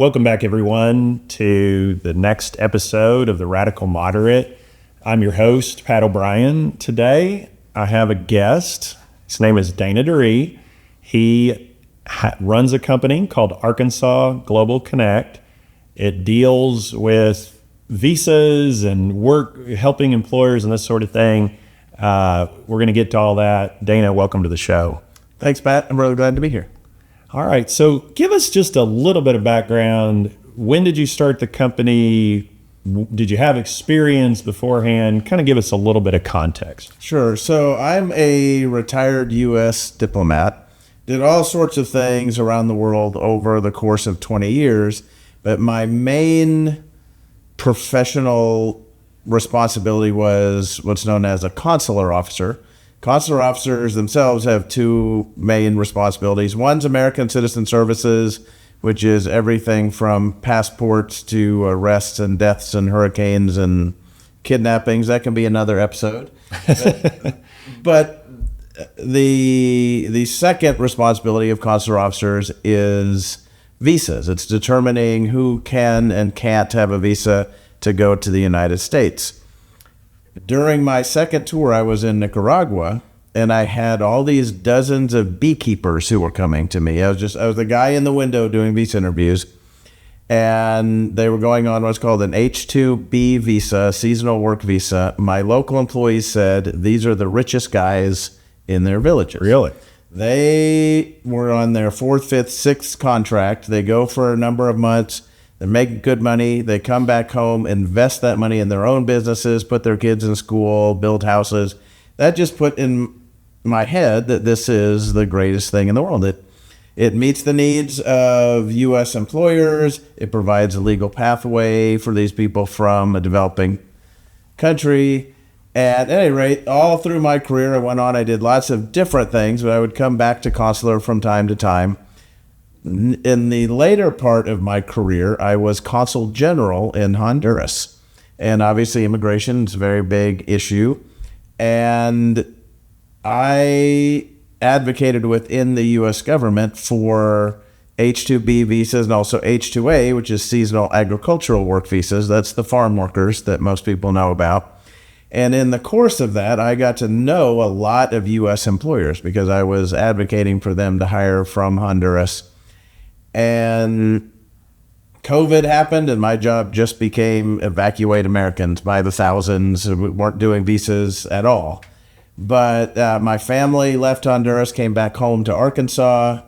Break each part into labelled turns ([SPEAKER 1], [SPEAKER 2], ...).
[SPEAKER 1] Welcome back, everyone, to the next episode of The Radical Moderate. I'm your host, Pat O'Brien. Today, I have a guest. His name is Dana Deree. He runs a company called Arkansas Global Connect. It deals with visas and work, helping employers and this sort of thing. We're going to get to all that. Dana, welcome to the show.
[SPEAKER 2] Thanks, Pat. I'm really glad to be here.
[SPEAKER 1] All right. So give us just a little bit of background. When did you start the company? Did you have experience beforehand? Kind of give us a little bit of context.
[SPEAKER 2] Sure. So I'm a retired U.S. diplomat. Did all sorts of things around the world over the course of 20 years. But my main professional responsibility was what's known as a consular officer. Consular officers themselves have two main responsibilities. One's American Citizen Services, which is everything from passports to arrests and deaths and hurricanes and kidnappings. That can be another episode. But the second responsibility of consular officers is visas. It's determining who can and can't have a visa to go to the United States. During my second tour, I was in Nicaragua, and I had all these dozens of beekeepers who were coming to me. I was the guy in the window doing visa interviews, and they were going on what's called an H-2B visa, seasonal work visa. My local employees said these are the richest guys in their villages.
[SPEAKER 1] Really?
[SPEAKER 2] They were on their fourth, fifth, sixth contract. They go for a number of months. They make good money. They come back home, invest that money in their own businesses, put their kids in school, build houses. That just put in my head that this is the greatest thing in the world. It meets the needs of U.S. employers. It provides a legal pathway for these people from a developing country. At any rate, all through my career, I did lots of different things, but I would come back to consular from time to time. In the later part of my career, I was consul general in Honduras. And obviously immigration is a very big issue. And I advocated within the U.S. government for H-2B visas and also H-2A, which is seasonal agricultural work visas. That's the farm workers that most people know about. And in the course of that, I got to know a lot of U.S. employers because I was advocating for them to hire from Honduras. And COVID happened, and my job just became evacuate Americans by the thousands. We weren't doing visas at all. But my family left Honduras, came back home to Arkansas.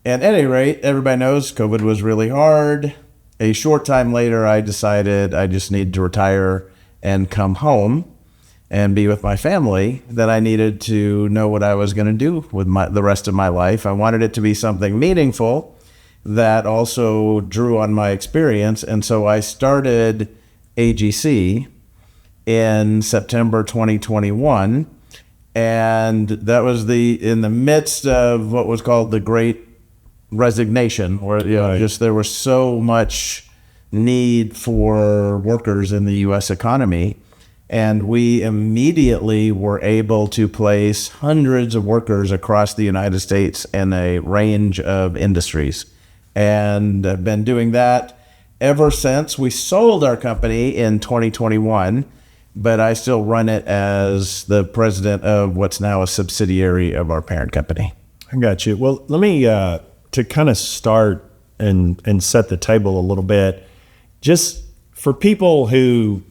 [SPEAKER 2] At any rate, everybody knows COVID was really hard. A short time later, I decided I just needed to retire and come home and be with my family, that I needed to know what I was going to do with the rest of my life. I wanted it to be something meaningful that also drew on my experience. And so I started AGC in September 2021. And that was in the midst of what was called the Great Resignation, where there was so much need for workers in the U.S. economy. And we immediately were able to place hundreds of workers across the United States in a range of industries. And I've been doing that ever since. We sold our company in 2021, but I still run it as the president of what's now a subsidiary of our parent company.
[SPEAKER 1] I got you. Well, let me, to kind of start and set the table a little bit, just for people who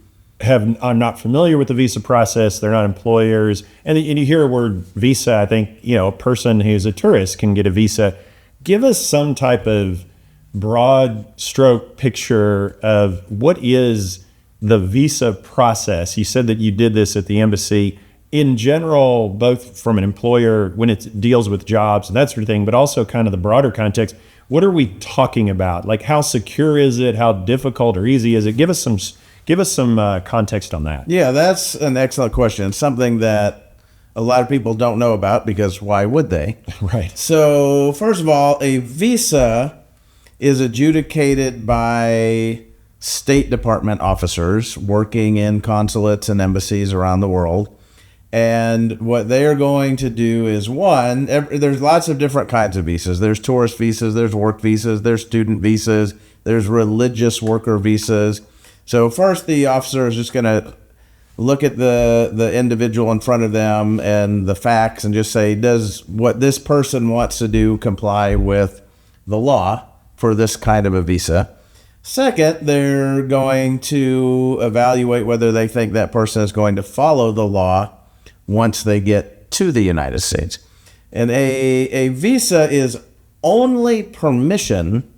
[SPEAKER 1] are not familiar with the visa process, they're not employers, and you hear a word visa, I think, a person who's a tourist can get a visa. Give us some type of broad stroke picture of what is the visa process. You said that you did this at the embassy. In general, both from an employer when it deals with jobs and that sort of thing, but also kind of the broader context. What are we talking about? Like, how secure is it? How difficult or easy is it? Give us some context on that.
[SPEAKER 2] Yeah, that's an excellent question. It's something that a lot of people don't know about, because why would they?
[SPEAKER 1] Right.
[SPEAKER 2] So first of all, a visa is adjudicated by State Department officers working in consulates and embassies around the world. And what they are going to do is, there's lots of different kinds of visas. There's tourist visas, there's work visas, there's student visas, There's religious worker visas. So first, the officer is just going to look at the individual in front of them and the facts and just say, does what this person wants to do comply with the law for this kind of a visa? Second, they're going to evaluate whether they think that person is going to follow the law once they get to the United States. And a visa is only permission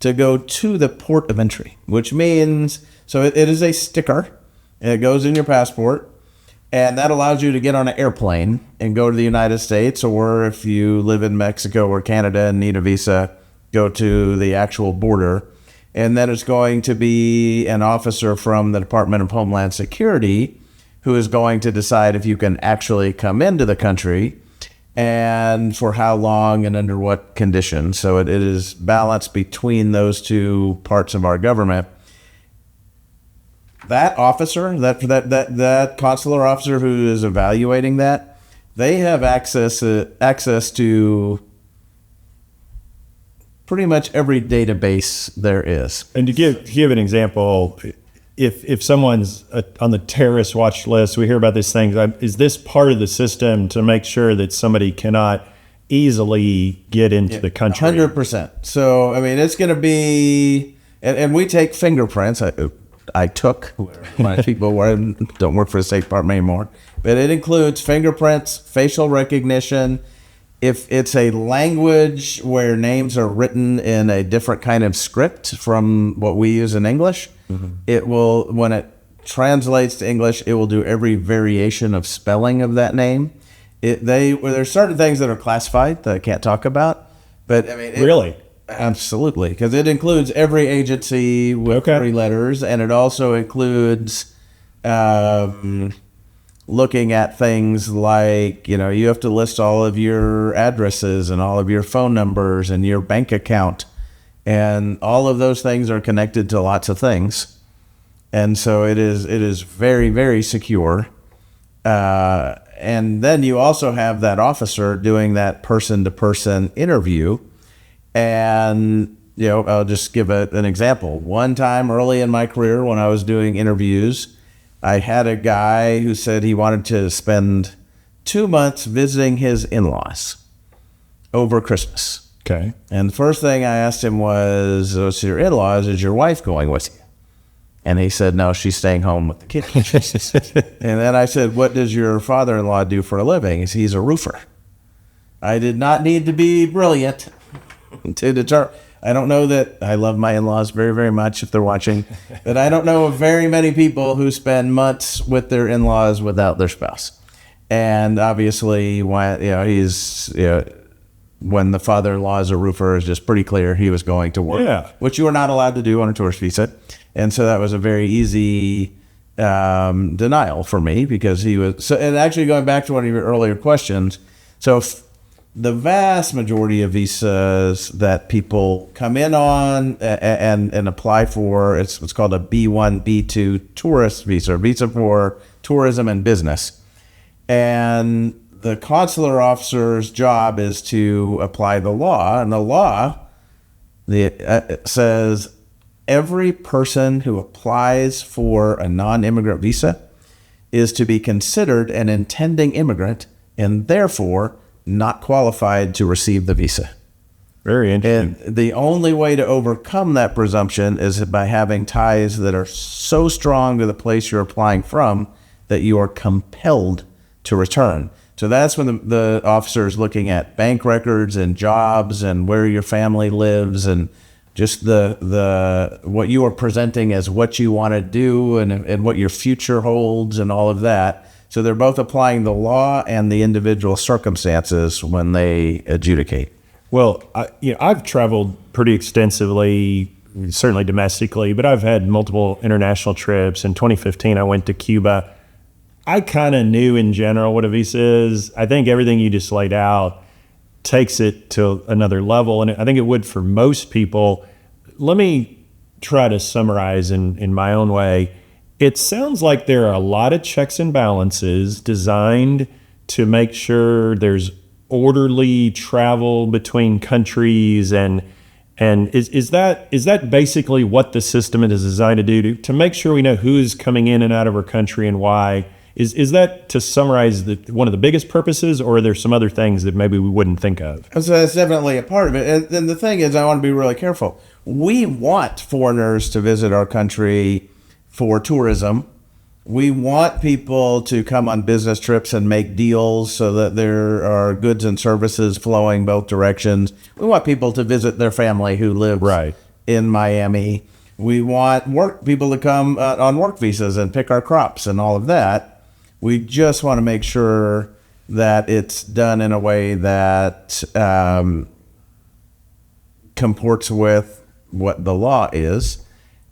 [SPEAKER 2] to go to the port of entry, which means, so it is a sticker. It goes in your passport, and that allows you to get on an airplane and go to the United States, or if you live in Mexico or Canada and need a visa, go to the actual border. And then it's going to be an officer from the Department of Homeland Security who is going to decide if you can actually come into the country and for how long and under what conditions. So it is balanced between those two parts of our government. That officer, that consular officer who is evaluating that, they have access to pretty much every database there is.
[SPEAKER 1] And to give an example, if someone's on the terrorist watch list, we hear about these things. Is this part of the system to make sure that somebody cannot easily get into the country?
[SPEAKER 2] 100%. So, I mean, it's going to be, and we take fingerprints. I took, my people don't work for the State Department anymore, but it includes fingerprints, facial recognition. If it's a language where names are written in a different kind of script from what we use in English, it will, when it translates to English, it will do every variation of spelling of that name. There's certain things that are classified that I can't talk about, but I mean,
[SPEAKER 1] really?
[SPEAKER 2] Absolutely, because it includes every agency with 3 letters, and it also includes looking at things like, you have to list all of your addresses and all of your phone numbers and your bank account, and all of those things are connected to lots of things, and so it is very, very secure. And then you also have that officer doing that person-to-person interview. And, I'll just give an example. One time early in my career when I was doing interviews, I had a guy who said he wanted to spend 2 months visiting his in-laws over Christmas.
[SPEAKER 1] Okay.
[SPEAKER 2] And the first thing I asked him was, "What's your in-laws? Is your wife going with you?" And he said, "No, she's staying home with the kids." And then I said, "What does your father-in-law do for a living?" He said, "He's a roofer." I did not need to be brilliant to deter. I don't know that I love my in-laws very, very much if they're watching, but I don't know of very many people who spend months with their in-laws without their spouse. And obviously, when the father-in-law is a roofer, is just pretty clear he was going to work, which you are not allowed to do on a tourist visa. And so that was a very easy denial for me, because he was. So, and actually, going back to one of your earlier questions, so the vast majority of visas that people come in on and apply for, it's what's called a B1, B2 tourist visa for tourism and business. And the consular officer's job is to apply the law. And the law it says every person who applies for a non-immigrant visa is to be considered an intending immigrant and therefore not qualified to receive the visa.
[SPEAKER 1] Very interesting.
[SPEAKER 2] And the only way to overcome that presumption is by having ties that are so strong to the place you're applying from that you are compelled to return. So that's when the officer is looking at bank records and jobs and where your family lives and just the what you are presenting as what you want to do and what your future holds and all of that. So they're both applying the law and the individual circumstances when they adjudicate.
[SPEAKER 1] Well, I've traveled pretty extensively, certainly domestically, but I've had multiple international trips. In 2015, I went to Cuba. I kind of knew in general what a visa is. I think everything you just laid out takes it to another level, and I think it would for most people. Let me try to summarize in my own way. It sounds like there are a lot of checks and balances designed to make sure there's orderly travel between countries and And is that basically what the system is designed to do, to make sure we know who's coming in and out of our country and why? Is that, to summarize, one of the biggest purposes, or are there some other things that maybe we wouldn't think of?
[SPEAKER 2] So that's definitely a part of it. And the thing is, I want to be really careful. We want foreigners to visit our country for tourism. We want people to come on business trips and make deals so that there are goods and services flowing both directions. We want people to visit their family who lives in Miami. We want people to come on work visas and pick our crops and all of that. We just want to make sure that it's done in a way that comports with what the law is.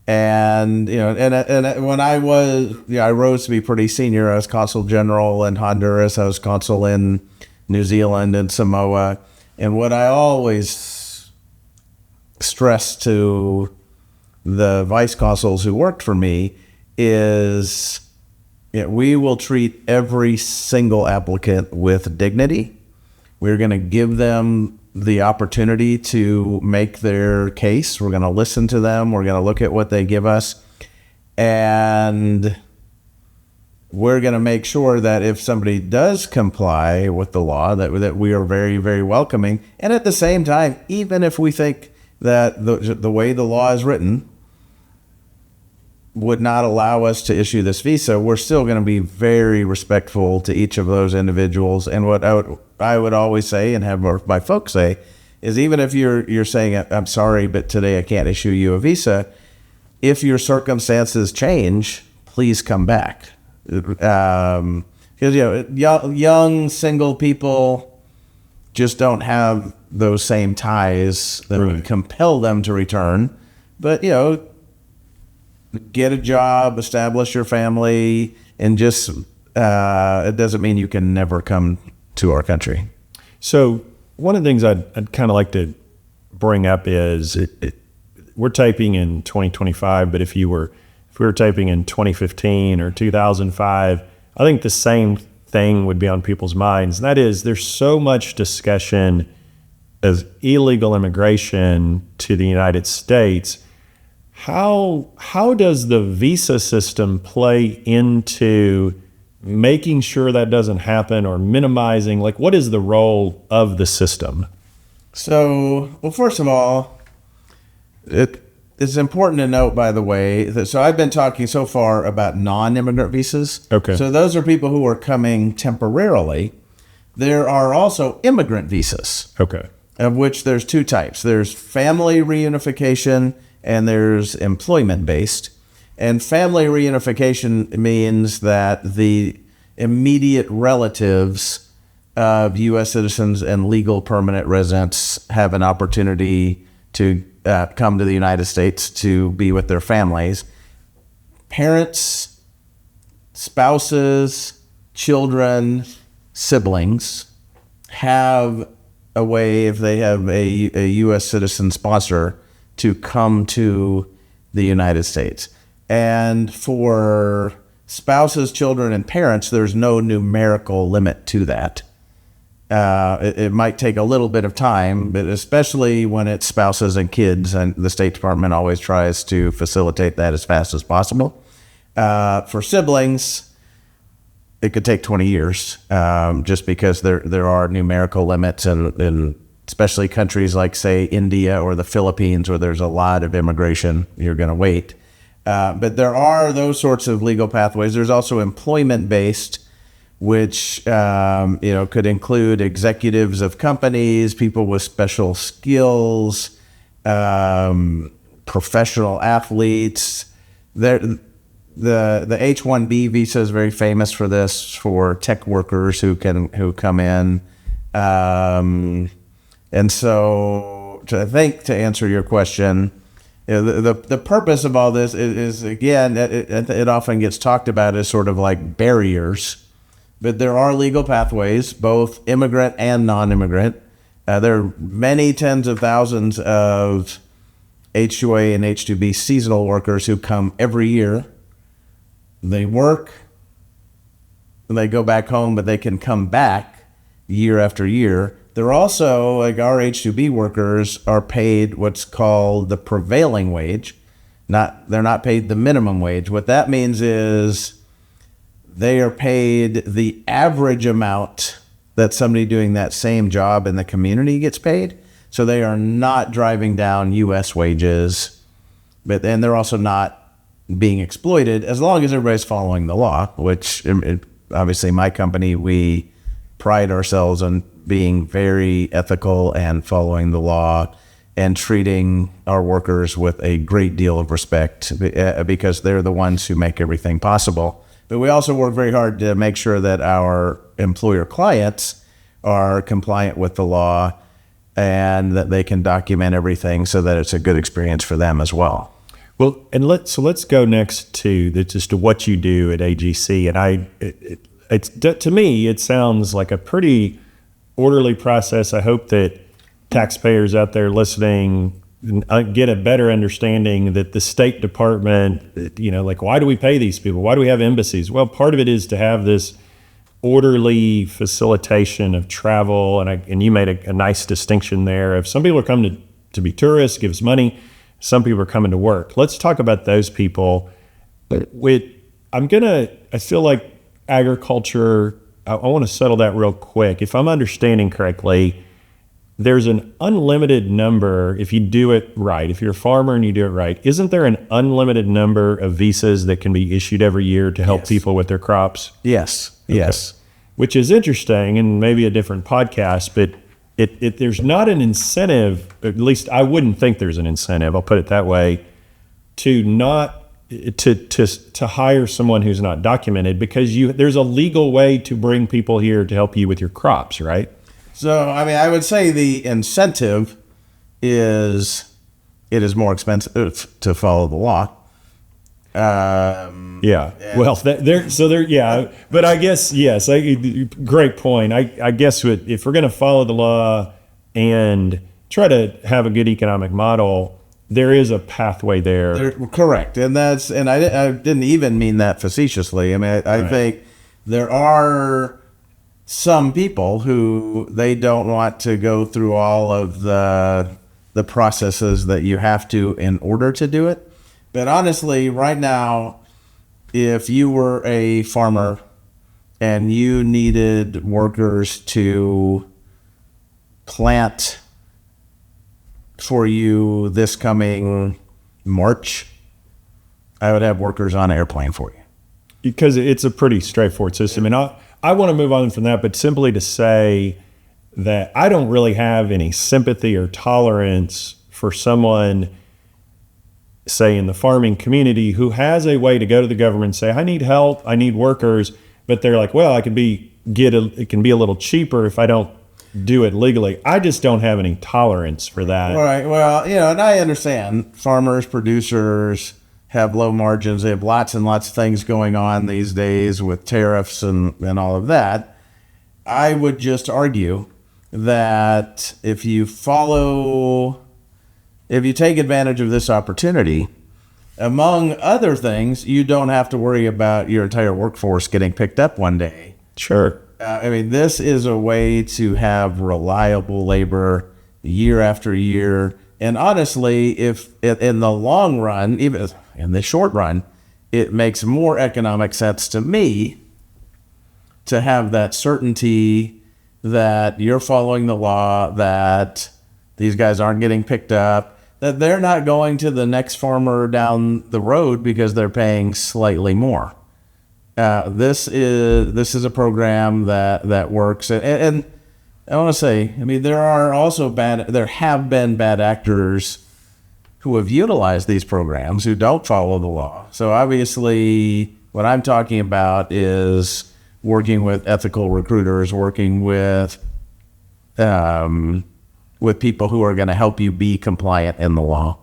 [SPEAKER 2] And, and when I rose to be pretty senior. I was consul general in Honduras. I was consul in New Zealand and Samoa. And what I always stressed to the vice consuls who worked for me is, we will treat every single applicant with dignity. We're going to give them the opportunity to make their case. We're going to listen to them. We're going to look at what they give us. And we're going to make sure that if somebody does comply with the law, that we are very, very welcoming. And at the same time, even if we think that the way the law is written would not allow us to issue this visa, we're still going to be very respectful to each of those individuals. And what I would always say, and have my folks say, is even if you're saying, I'm sorry, but today I can't issue you a visa, if your circumstances change, please come back. Because young single people just don't have those same ties that would compel them to return. But get a job, establish your family, and just it doesn't mean you can never come to our country.
[SPEAKER 1] So one of the things I'd kind of like to bring up is we're taping in 2025, but if we were taping in 2015 or 2005, I think the same thing would be on people's minds. And that is, there's so much discussion of illegal immigration to the United States. How does the visa system play into making sure that doesn't happen, or minimizing, what is the role of the system?
[SPEAKER 2] So, well, first of all, it's important to note, by the way, that I've been talking so far about non-immigrant visas.
[SPEAKER 1] Okay.
[SPEAKER 2] So those are people who are coming temporarily. There are also immigrant visas.
[SPEAKER 1] Okay.
[SPEAKER 2] Of which there's two types. There's family reunification and there's employment-based. And family reunification means that the immediate relatives of U.S. citizens and legal permanent residents have an opportunity to come to the United States to be with their families. Parents, spouses, children, siblings have a way, if they have a U.S. citizen sponsor, to come to the United States. And for spouses, children, and parents, there's no numerical limit to that. It might take a little bit of time, but especially when it's spouses and kids, and the State Department always tries to facilitate that as fast as possible. For siblings, it could take 20 years, just because there are numerical limits, and especially countries like, say, India or the Philippines, where there's a lot of immigration, you're going to wait. But there are those sorts of legal pathways. There's also employment-based, which could include executives of companies, people with special skills, professional athletes. The H-1B visa is very famous for this, for tech workers who come in. And so, I think, to answer your question, the purpose of all this is again, it often gets talked about as sort of like barriers, but there are legal pathways, both immigrant and non-immigrant. There are many tens of thousands of H-2A and H-2B seasonal workers who come every year. They work, and they go back home, but they can come back year after year. They're also, like our H-2B workers are paid what's called the prevailing wage. They're not paid the minimum wage. What that means is they are paid the average amount that somebody doing that same job in the community gets paid. So they are not driving down U.S. wages, and they're also not being exploited as long as everybody's following the law, which obviously my company, we pride ourselves on being very ethical and following the law and treating our workers with a great deal of respect because they're the ones who make everything possible. But we also work very hard to make sure that our employer clients are compliant with the law and that they can document everything so that it's a good experience for them as well.
[SPEAKER 1] Well, and let's go next to just to what you do at AGC. And to me, it sounds like a pretty orderly process. I hope that taxpayers out there listening get a better understanding that the State Department, like, why do we pay these people? Why do we have embassies? Well, part of it is to have this orderly facilitation of travel. And you made a nice distinction there of some people are coming to be tourists, give us money. Some people are coming to work. Let's talk about those people. I feel like agriculture, I want to settle that real quick. If I'm understanding correctly, there's an unlimited number, if you do it right, if you're a farmer and you do it right, isn't there an unlimited number of visas that can be issued every year to help people with their crops?
[SPEAKER 2] Yes.
[SPEAKER 1] Okay. Yes. Which is interesting and maybe a different podcast, but there's not an incentive, at least I wouldn't think there's an incentive, I'll put it that way, to hire someone who's not documented because there's a legal way to bring people here to help you with your crops, right?
[SPEAKER 2] So, I would say the incentive is it is more expensive to follow the law.
[SPEAKER 1] Yeah. Well, yeah. But I guess, yes, great point. I guess if we're going to follow the law and try to have a good economic model, there is a pathway there.
[SPEAKER 2] Correct. And I didn't even mean that facetiously. I think there are some people who they don't want to go through all of the processes that you have to in order to do it. But honestly, right now, if you were a farmer and you needed workers to plant for you this coming March, I would have workers on an airplane for you.
[SPEAKER 1] Because it's a pretty straightforward system. And I want to move on from that, but simply to say that I don't really have any sympathy or tolerance for someone, say in the farming community, who has a way to go to the government and say, I need help, I need workers, but they're like, well, it can be a little cheaper if I don't do it legally. I just don't have any tolerance for that.
[SPEAKER 2] All right. Well, and I understand farmers, producers have low margins. They have lots and lots of things going on these days with tariffs and all of that. I would just argue that if you take advantage of this opportunity, among other things, you don't have to worry about your entire workforce getting picked up one day.
[SPEAKER 1] Sure.
[SPEAKER 2] This is a way to have reliable labor year after year. And honestly, if in the long run, even in the short run, it makes more economic sense to me to have that certainty that you're following the law, that these guys aren't getting picked up, that they're not going to the next farmer down the road because they're paying slightly more. This is a program that works, and I want to say, there have been bad actors who have utilized these programs who don't follow the law. So obviously, what I'm talking about is working with ethical recruiters, working with people who are going to help you be compliant in the law.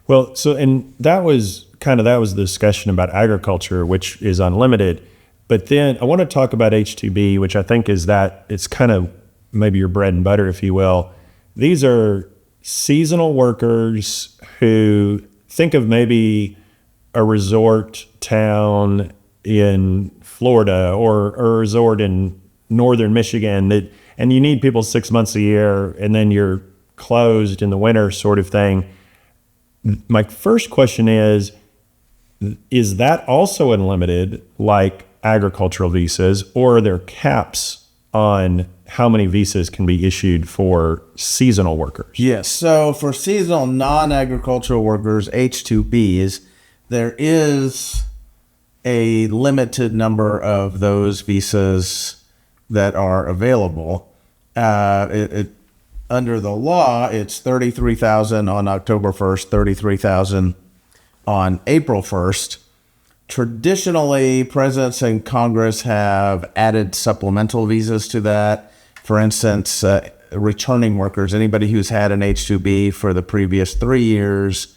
[SPEAKER 1] Well, that was the discussion about agriculture, which is unlimited. But then I want to talk about H-2B, which I think it's kind of maybe your bread and butter, if you will. These are seasonal workers who, think of maybe a resort town in Florida or a resort in northern Michigan, and you need people 6 months a year, and then you're closed in the winter, sort of thing. My first question is that also unlimited like agricultural visas, or are there caps on how many visas can be issued for seasonal workers?
[SPEAKER 2] Yes. So for seasonal non-agricultural workers, H-2Bs, there is a limited number of those visas that are available. Under the law, it's 33,000 on October 1st, 33,000 on April 1st. Traditionally, presidents and Congress have added supplemental visas to that. For instance, returning workers, anybody who's had an H-2B for the previous 3 years,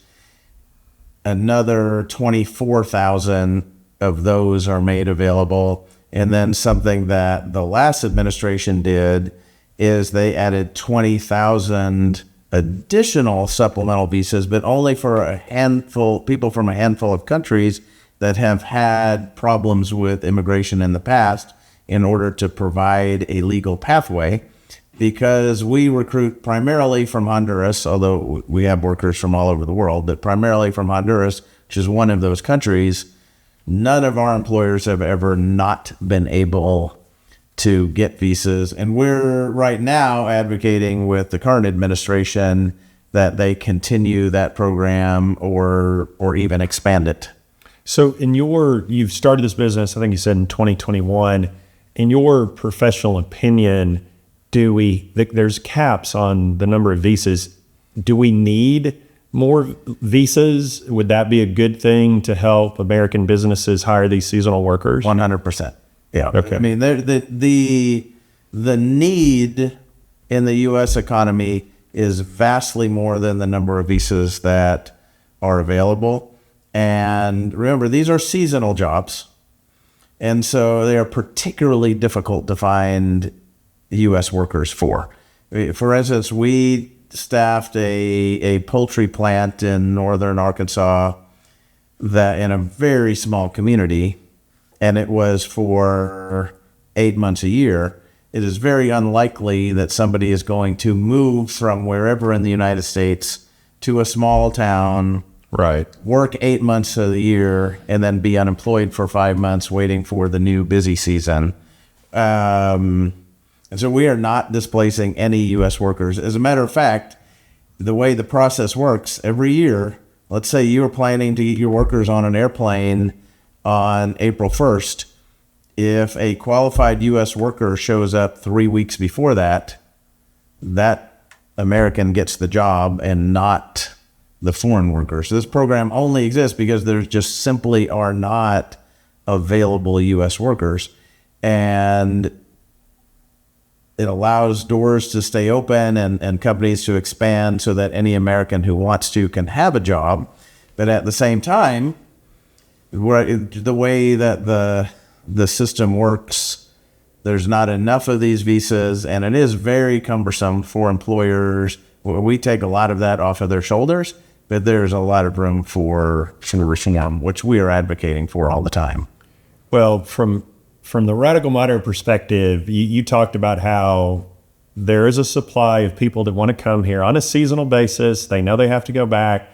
[SPEAKER 2] another 24,000 of those are made available. And then something that the last administration did is they added 20,000 additional supplemental visas, but only for people from a handful of countries that have had problems with immigration in the past, in order to provide a legal pathway. Because we recruit primarily from Honduras, although we have workers from all over the world, but primarily from Honduras, which is one of those countries. None of our employers have ever not been able to get visas. And we're right now advocating with the current administration that they continue that program or even expand it.
[SPEAKER 1] So you've started this business, I think you said in 2021. In your professional opinion, there's caps on the number of visas. Do we need more visas? Would that be a good thing to help American businesses hire these seasonal workers?
[SPEAKER 2] 100%. Yeah.
[SPEAKER 1] Okay.
[SPEAKER 2] I mean, the need in the U.S. economy is vastly more than the number of visas that are available. And remember, these are seasonal jobs. And so they are particularly difficult to find U.S. workers for. For instance, we staffed a poultry plant in northern Arkansas that in a very small community, and it was for 8 months a year. It is very unlikely that somebody is going to move from wherever in the United States to a small town,
[SPEAKER 1] right,
[SPEAKER 2] work 8 months of the year, and then be unemployed for 5 months waiting for the new busy season. And so we are not displacing any U.S. workers. As a matter of fact, the way the process works, every year, let's say you are planning to get your workers on an airplane on April 1st. If a qualified U.S. worker shows up 3 weeks before that, that American gets the job and not the foreign workers. So this program only exists because there just simply are not available U.S. workers. And it allows doors to stay open and companies to expand so that any American who wants to can have a job. But at the same time, the way that the system works, there's not enough of these visas, and it is very cumbersome for employers. We take a lot of that off of their shoulders, but there's a lot of room for reform, which we are advocating for all the time.
[SPEAKER 1] Well, from the radical moderate perspective, you talked about how there is a supply of people that want to come here on a seasonal basis. They know they have to go back.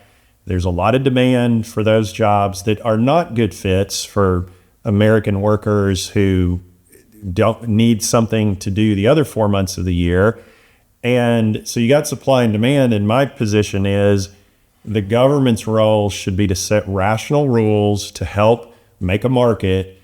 [SPEAKER 1] There's a lot of demand for those jobs that are not good fits for American workers who don't need something to do the other 4 months of the year. And so you got supply and demand. And my position is the government's role should be to set rational rules to help make a market.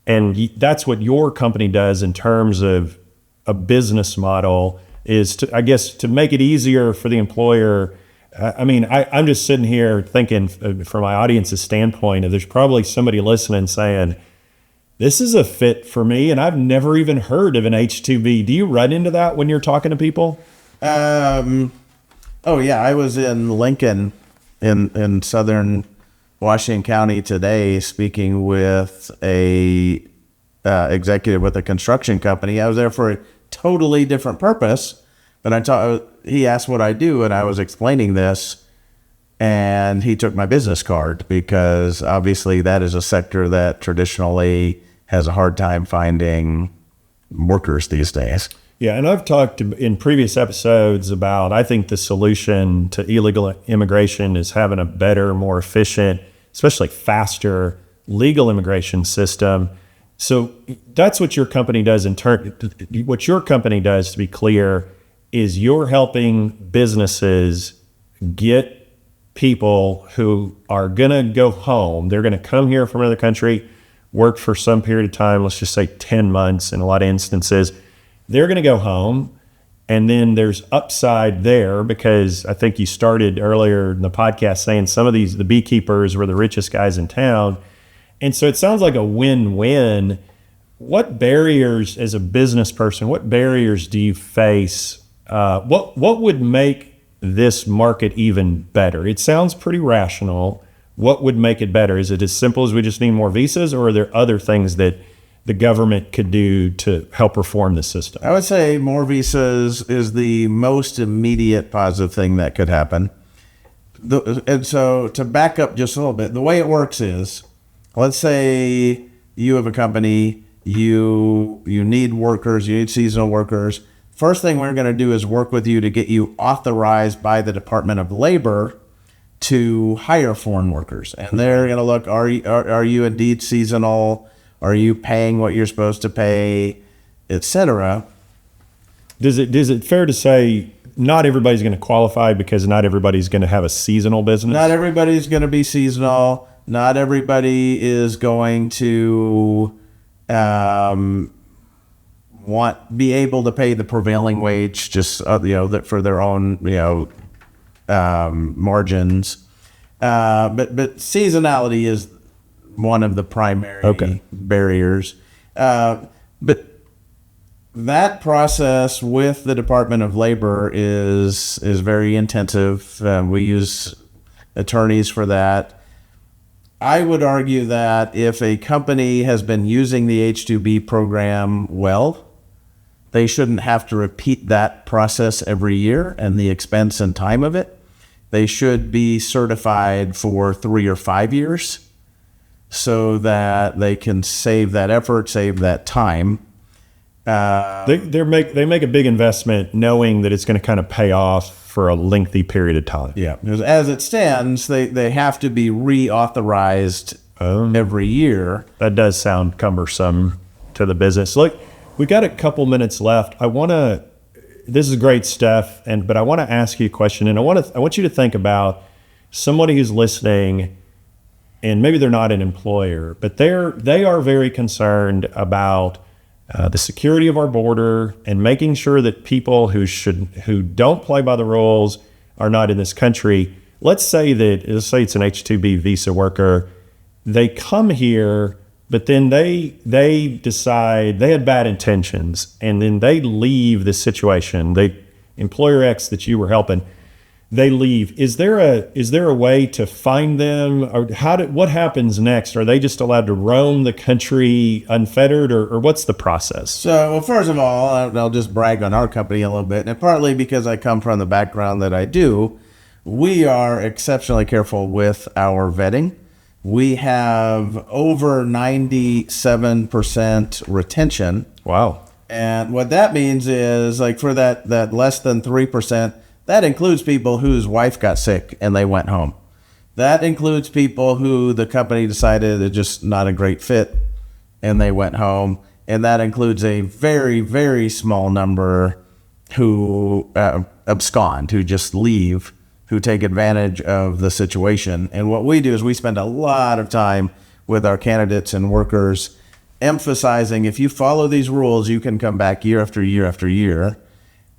[SPEAKER 1] And that's what your company does in terms of a business model, is to, I guess, to make it easier for the employer. I mean, I'm just sitting here thinking from my audience's standpoint, there's probably somebody listening saying, this is a fit for me, and I've never even heard of an H-2B. Do you run into that when you're talking to people?
[SPEAKER 2] Oh, yeah. I was in Lincoln in southern Washington County today, speaking with a executive with a construction company. I was there for a totally different purpose, but he asked what I do, and I was explaining this, and he took my business card, because obviously that is a sector that traditionally has a hard time finding workers these days.
[SPEAKER 1] Yeah, and I've talked in previous episodes about I think the solution to illegal immigration is having a better, more efficient, especially faster legal immigration system. So that's what your company does in turn. What your company does, to be clear, is you're helping businesses get people who are going to go home. They're going to come here from another country, work for some period of time, let's just say 10 months in a lot of instances. They're going to go home, and then there's upside there because I think you started earlier in the podcast saying some of the beekeepers were the richest guys in town. And so it sounds like a win-win. What barriers, as a business person, what barriers do you face? What would make this market even better? It sounds pretty rational. What would make it better? Is it as simple as we just need more visas, or are there other things that the government could do to help reform the system?
[SPEAKER 2] I would say more visas is the most immediate positive thing that could happen. And so to back up just a little bit, the way it works is, let's say you have a company, you need workers, you need seasonal workers. First thing we're going to do is work with you to get you authorized by the Department of Labor to hire foreign workers. And they're going to look, are you indeed seasonal? Are you paying what you're supposed to pay, et cetera?
[SPEAKER 1] Is it fair to say not everybody's going to qualify because not everybody's going to have a seasonal business?
[SPEAKER 2] Not everybody's going to be seasonal. Not everybody is going to be able to pay the prevailing wage just for their own margins. But seasonality is one of the primary barriers. But that process with the Department of Labor is very intensive. We use attorneys for that. I would argue that if a company has been using the H-2B program well, they shouldn't have to repeat that process every year and the expense and time of it. They should be certified for 3 or 5 years so that they can save that effort, save that time.
[SPEAKER 1] They make a big investment knowing that it's going to kind of pay off for a lengthy period of time.
[SPEAKER 2] Yeah, because as it stands, they have to be reauthorized every year.
[SPEAKER 1] That does sound cumbersome to the business. Look, we got a couple minutes left. This is great stuff, but I want to ask you a question, and I want you to think about somebody who's listening, and maybe they're not an employer, but they are very concerned about the security of our border and making sure that people who don't play by the rules are not in this country. Let's say it's an H-2B visa worker. They come here, but then they decide they had bad intentions, and then they leave the situation. Employer X that you were helping, they leave. Is there a way to find them, or what happens next? Are they just allowed to roam the country unfettered, or what's the process?
[SPEAKER 2] So, well, first of all, I'll just brag on our company a little bit, and partly because I come from the background that I do, we are exceptionally careful with our vetting. We have over 97% retention.
[SPEAKER 1] Wow.
[SPEAKER 2] And what that means is, like, for that less than 3%, that includes people whose wife got sick and they went home. That includes people who the company decided they're just not a great fit and they went home. And that includes a very, very small number who abscond, who just leave, who take advantage of the situation. And what we do is we spend a lot of time with our candidates and workers emphasizing, if you follow these rules, you can come back year after year after year.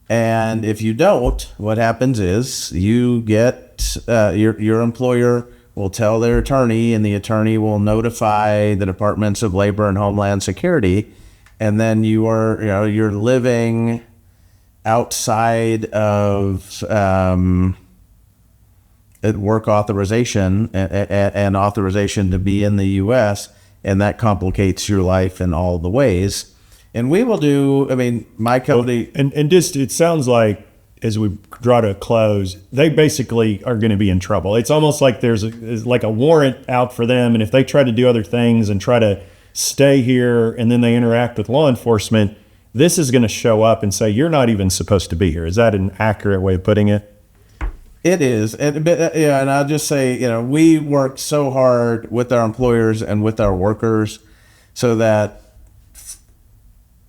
[SPEAKER 2] And if you don't, what happens is you get your employer will tell their attorney, and the attorney will notify the Departments of Labor and Homeland Security, and then you're living outside of work authorization and authorization to be in the U.S., and that complicates your life in all the ways. And we will do, my company...
[SPEAKER 1] And just, it sounds like, as we draw to a close, they basically are going to be in trouble. It's almost like there's a warrant out for them, and if they try to do other things and try to stay here and then they interact with law enforcement, this is going to show up and say, you're not even supposed to be here. Is that an accurate way of putting it?
[SPEAKER 2] It is. And I'll just say, we work so hard with our employers and with our workers so that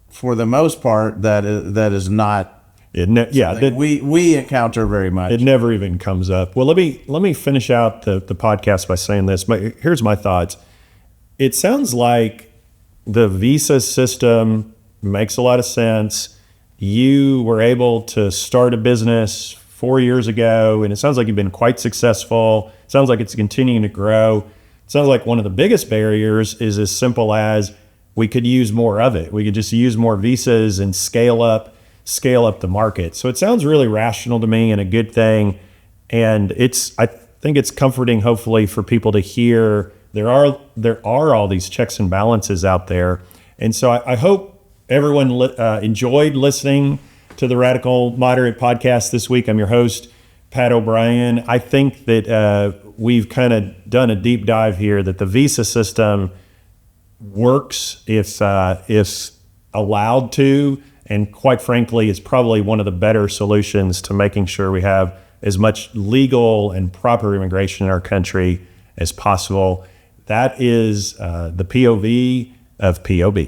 [SPEAKER 2] for the most part, that is not we encounter very much.
[SPEAKER 1] It never even comes up. Well, let me finish out the podcast by saying this. Here's my thoughts. It sounds like the visa system makes a lot of sense. You were able to start a business 4 years ago, and it sounds like you've been quite successful. It sounds like it's continuing to grow. It sounds like one of the biggest barriers is as simple as we could use more of it. We could just use more visas and scale up the market. So it sounds really rational to me and a good thing. And I think it's comforting, hopefully, for people to hear there are all these checks and balances out there. And so I hope everyone enjoyed listening to the Radical Moderate podcast this week. I'm your host, Pat O'Brien. I think that we've kind of done a deep dive here that the visa system works if allowed to, and quite frankly, is probably one of the better solutions to making sure we have as much legal and proper immigration in our country as possible. That is the POV of POB.